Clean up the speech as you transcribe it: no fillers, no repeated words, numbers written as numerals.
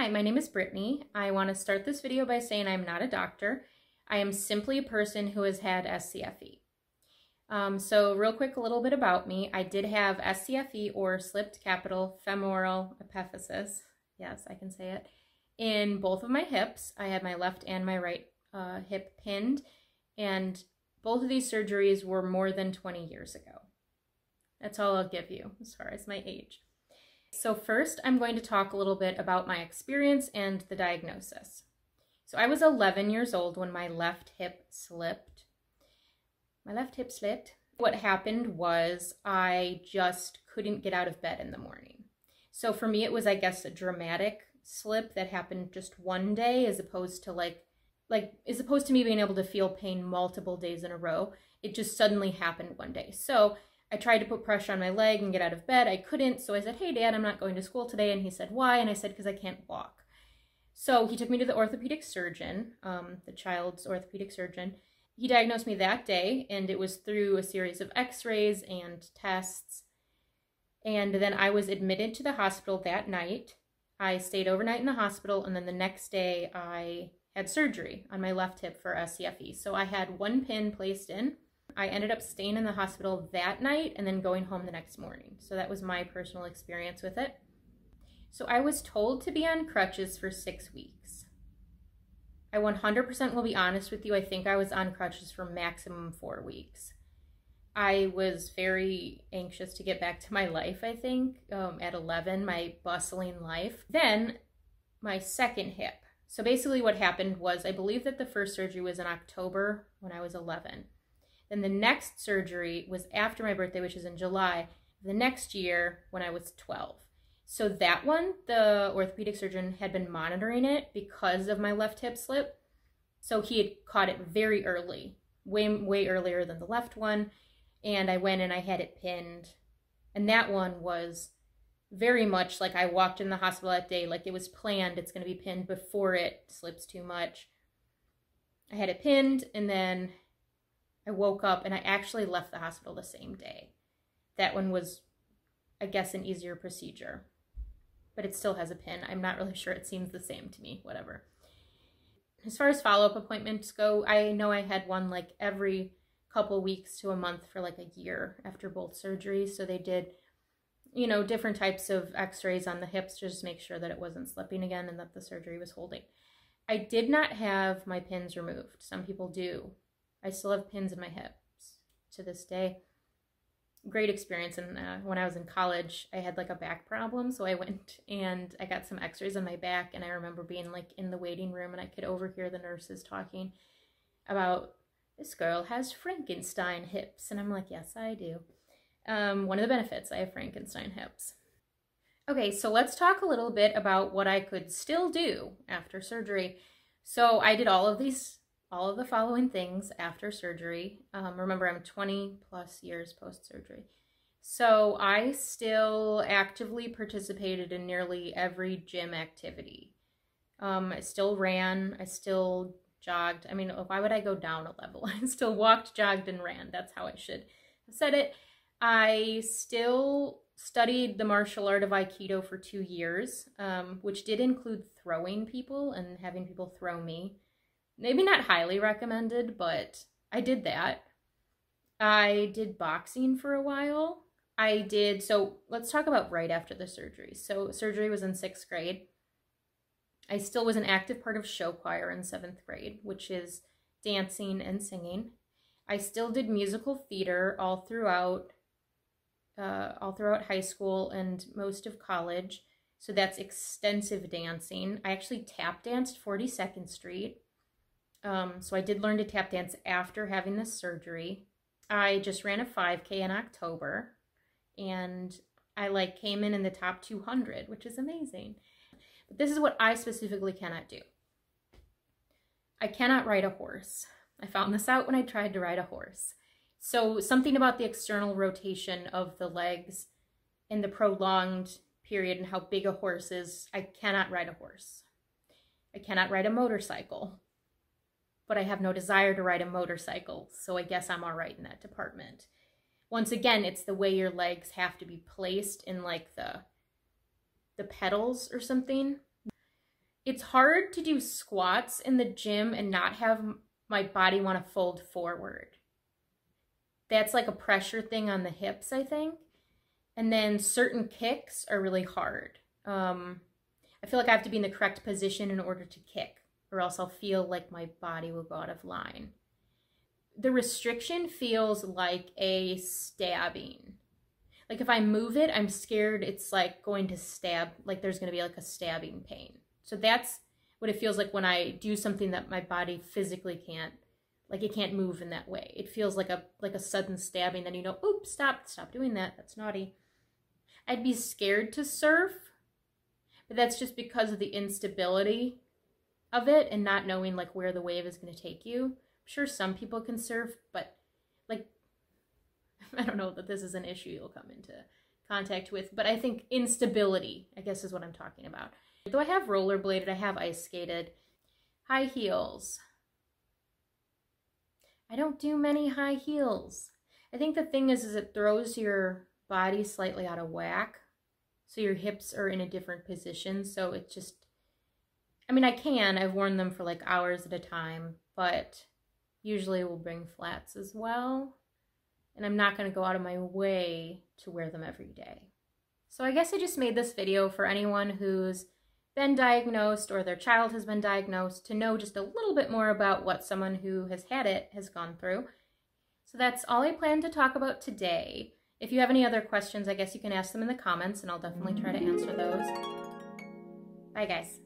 Hi, my name is Brittany. I want to start this video by saying I'm not a doctor. I am simply a person who has had SCFE. So real quick, a little bit about me. I did have SCFE, or slipped capital femoral epiphysis. Yes, I can say it. In both of my hips. I had my left and my right hip pinned, and both of these surgeries were more than 20 years ago. That's all I'll give you as far as my age. So first, I'm going to talk a little bit about my experience and the diagnosis. So I was 11 years old when my left hip slipped. What happened was I just couldn't get out of bed in the morning. So for me, it was, I guess, a dramatic slip that happened just one day, as opposed to me being able to feel pain multiple days in a row. It just suddenly happened one day. So I tried to put pressure on my leg and get out of bed. I couldn't, so I said, "Hey, Dad, I'm not going to school today." And he said, "Why?" And I said, "Because I can't walk." So he took me to the orthopedic surgeon, the child's orthopedic surgeon. He diagnosed me that day, and it was through a series of x-rays and tests. And then I was admitted to the hospital that night. I stayed overnight in the hospital, and then the next day I had surgery on my left hip for SCFE. So I had one pin placed in. I ended up staying in the hospital that night and then going home the next morning. So that was my personal experience with it. So I was told to be on crutches for 6 weeks. I 100% will be honest with you. I think I was on crutches for maximum 4 weeks. I was very anxious to get back to my life, I think, at 11, my bustling life. Then my second hip. So basically what happened was, I believe that the first surgery was in October when I was 11. Then the next surgery was after my birthday, which is in July, the next year when I was 12. So that one, the orthopedic surgeon had been monitoring it because of my left hip slip. So he had caught it very early, way earlier than the left one. And I went and I had it pinned. And that one was very much like I walked in the hospital that day, like it was planned. It's going to be pinned before it slips too much. I had it pinned, and then I woke up and I actually left the hospital the same day. That one was, I guess, an easier procedure, but it still has a pin. I'm not really sure. It seems the same to me, whatever. As far as follow-up appointments go, I know I had one like every couple weeks to a month for like a year after both surgeries. So they did, you know, different types of x-rays on the hips to just make sure that it wasn't slipping again and that the surgery was holding. I did not have my pins removed. Some people do. I still have pins in my hips to this day. Great experience. And when I was in college, I had like a back problem. So I went and I got some x-rays on my back. And I remember being like in the waiting room, and I could overhear the nurses talking about, "This girl has Frankenstein hips." And I'm like, yes, I do. One of the benefits, I have Frankenstein hips. Okay, so let's talk a little bit about what I could still do after surgery. So I did all of the following things after surgery. Remember, I'm 20 plus years post-surgery. So I still actively participated in nearly every gym activity. I still ran, I still jogged. I mean, why would I go down a level? I still walked, jogged, and ran. That's how I should have said it. I still studied the martial art of Aikido for 2 years, which did include throwing people and having people throw me. Maybe not highly recommended, but I did that. I did boxing for a while. So let's talk about right after the surgery. So surgery was in 6th grade. I still was an active part of show choir in 7th grade, which is dancing and singing. I still did musical theater all throughout high school and most of college. So that's extensive dancing. I actually tap danced 42nd Street. So I did learn to tap dance after having this surgery. I just ran a 5K in October, and I came in the top 200, which is amazing. But this is what I specifically cannot do. I cannot ride a horse. I found this out when I tried to ride a horse. So something about the external rotation of the legs and the prolonged period and how big a horse is, I cannot ride a horse. I cannot ride a motorcycle. But I have no desire to ride a motorcycle, so I guess I'm all right in that department. Once again, it's the way your legs have to be placed in like the pedals or something. It's hard to do squats in the gym and not have my body want to fold forward. That's like a pressure thing on the hips, I think. And then certain kicks are really hard. I feel like I have to be in the correct position in order to kick, or else I'll feel like my body will go out of line. The restriction feels like a stabbing. Like if I move it, I'm scared it's like going to stab, like there's going to be like a stabbing pain. So that's what it feels like when I do something that my body physically can't, like it can't move in that way. It feels like a sudden stabbing, then you know, oops, stop doing that. That's naughty. I'd be scared to surf, but that's just because of the instability of it and not knowing like where the wave is going to take you. I'm sure some people can surf, but like, I don't know that this is an issue you'll come into contact with, but I think instability, I guess, is what I'm talking about. Though I have rollerbladed, I have ice skated. High heels. I don't do many high heels. I think the thing is it throws your body slightly out of whack. So your hips are in a different position. So it just, I mean, I've worn them for like hours at a time, but usually we'll bring flats as well. And I'm not going to go out of my way to wear them every day. So I guess I just made this video for anyone who's been diagnosed or their child has been diagnosed to know just a little bit more about what someone who has had it has gone through. So that's all I plan to talk about today. If you have any other questions, I guess you can ask them in the comments and I'll definitely try to answer those. Bye guys.